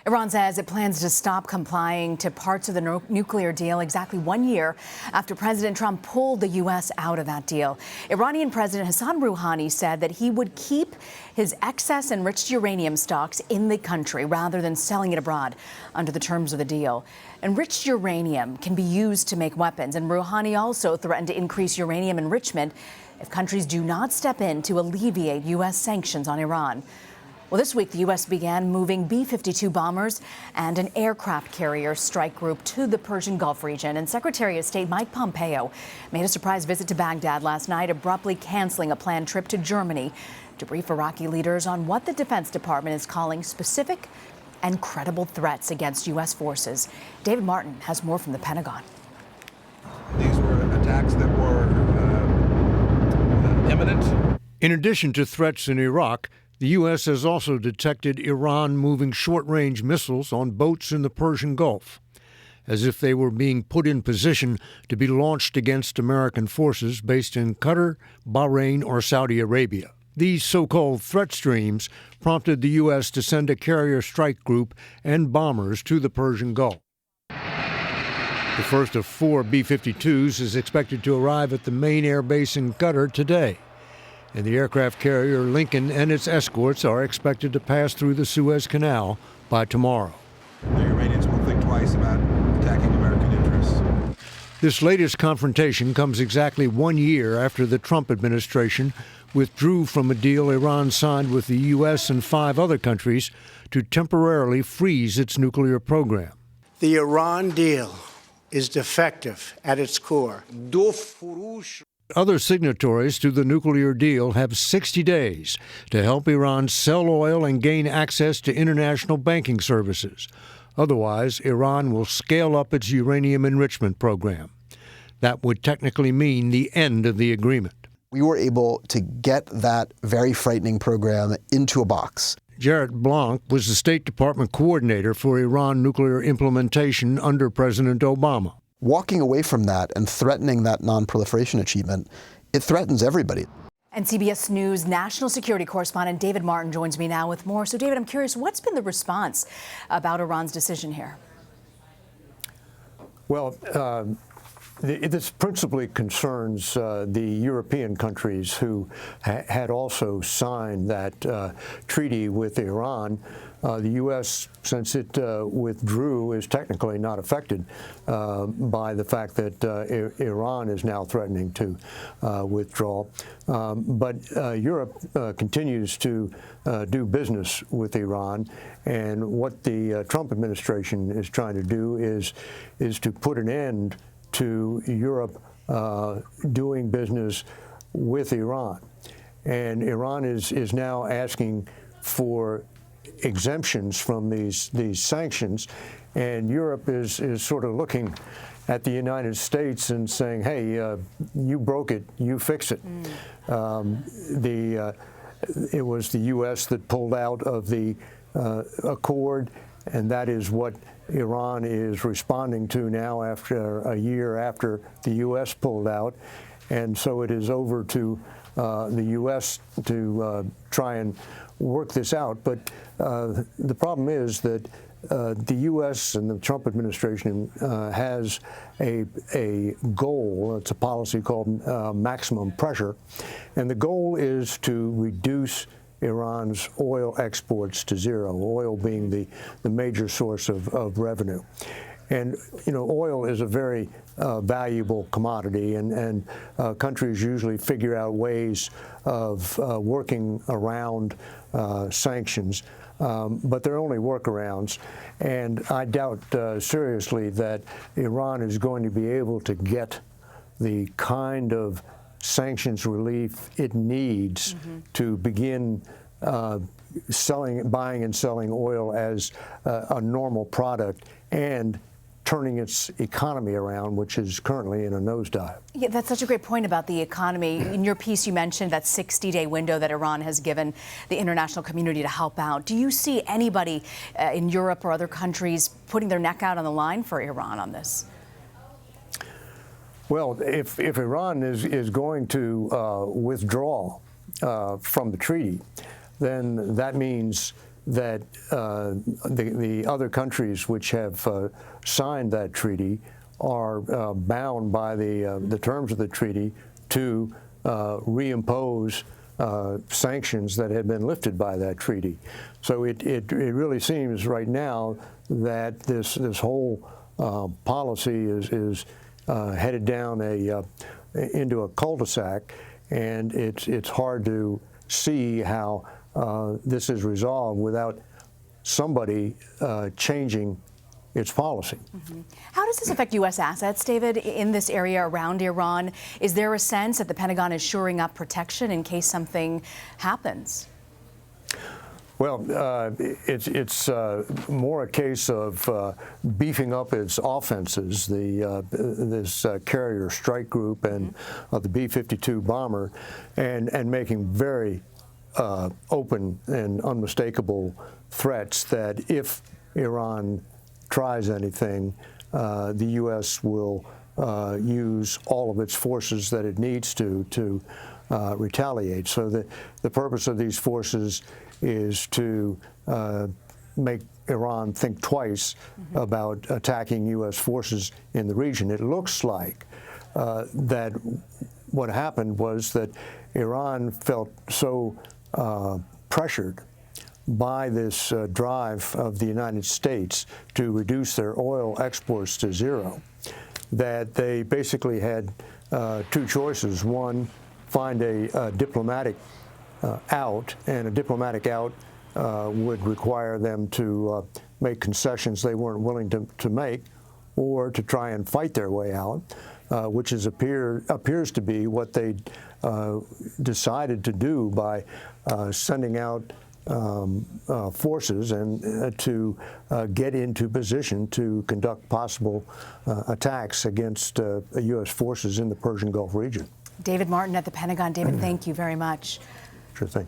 Iran says it plans to stop complying to parts of the nuclear deal exactly 1 year after President Trump pulled the U.S. out of that deal. Iranian President Hassan Rouhani said that he would keep his excess enriched uranium stocks in the country rather than selling it abroad under the terms of the deal. Enriched uranium can be used to make weapons, and Rouhani also threatened to increase uranium enrichment if countries do not step in to alleviate U.S. sanctions on Iran. Well, this week, the U.S. began moving B-52 bombers and an aircraft carrier strike group to the Persian Gulf region. And Secretary of State Mike Pompeo made a surprise visit to Baghdad last night, abruptly canceling a planned trip to Germany to brief Iraqi leaders on what the Defense Department is calling specific and credible threats against U.S. forces. David Martin has more from the Pentagon. These were attacks that were imminent. In addition to threats in Iraq, the U.S. has also detected Iran moving short-range missiles on boats in the Persian Gulf, as if they were being put in position to be launched against American forces based in Qatar, Bahrain, or Saudi Arabia. These so-called threat streams prompted the U.S. to send a carrier strike group and bombers to the Persian Gulf. The first of 4 B-52s is expected to arrive at the main air base in Qatar today, and the aircraft carrier Lincoln and its escorts are expected to pass through the Suez Canal by tomorrow. The Iranians won't think twice about attacking American interests. This latest confrontation comes exactly 1 year after the Trump administration withdrew from a deal Iran signed with the U.S. and 5 other countries to temporarily freeze its nuclear program. The Iran deal is defective at its core. Other signatories to the nuclear deal have 60 days to help Iran sell oil and gain access to international banking services. Otherwise, Iran will scale up its uranium enrichment program. That would technically mean the end of the agreement. We were able to get that very frightening program into a box. Jarrett Blanc was the State Department coordinator for Iran nuclear implementation under President Obama. Walking away from that and threatening that non-proliferation achievement, it threatens everybody. And CBS News national security correspondent David Martin joins me now with more. So, David, I'm curious, what's been the response about Iran's decision here? Well, this principally concerns the European countries who had also signed that treaty with Iran. The U.S., since it withdrew, is technically not affected by the fact that Iran is now threatening to withdraw. But Europe continues to do business with Iran, and what the Trump administration is trying to do is to put an end to Europe doing business with Iran. And Iran is now asking for exemptions from these sanctions, and Europe is sort of looking at the United States and saying, hey, you broke it, you fix it. It was the U.S. that pulled out of the accord, and that is what Iran is responding to now after a year after the U.S. pulled out. And so it is over to the U.S. to try and work this out. But the problem is that the U.S. and the Trump administration has a goal. It's a policy called maximum pressure. And the goal is to reduce Iran's oil exports to zero, oil being the major source of revenue. And, you know, oil is a very valuable commodity, and countries usually figure out ways of working around sanctions, but they're only workarounds. And I doubt seriously that Iran is going to be able to get the kind of sanctions relief it needs to begin buying and selling oil as a normal product and turning its economy around, which is currently in a nosedive. Yeah, that's such a great point about the economy. In your piece, you mentioned that 60-day window that Iran has given the international community to help out. Do you see anybody in Europe or other countries putting their neck out on the line for Iran on this? Well, if Iran is going to withdraw from the treaty, then that means that the other countries which have signed that treaty are bound by the terms of the treaty to reimpose sanctions that had been lifted by that treaty. So it really seems right now that this whole policy is headed down into a cul-de-sac, and it's hard to see how this is resolved without somebody changing its policy. Mm-hmm. How does this affect U.S. assets, David, in this area around Iran? Is there a sense that the Pentagon is shoring up protection in case something happens? Well, it's more a case of beefing up its offenses. This carrier strike group and the B-52 bomber, and making very open and unmistakable threats that if Iran tries anything, the U.S. will use all of its forces that it needs to retaliate. So the purpose of these forces is to make Iran think twice about attacking U.S. forces in the region. It looks like that what happened was that Iran felt so pressured by this drive of the United States to reduce their oil exports to zero, that they basically had two choices. One, find a diplomatic out, and a diplomatic out would require them to make concessions they weren't willing to make, or to try and fight their way out, which appears to be what they decided to do by sending out forces and to get into position to conduct possible attacks against U.S. forces in the Persian Gulf region. David Martin at the Pentagon. David, thank you very much. Sure thing.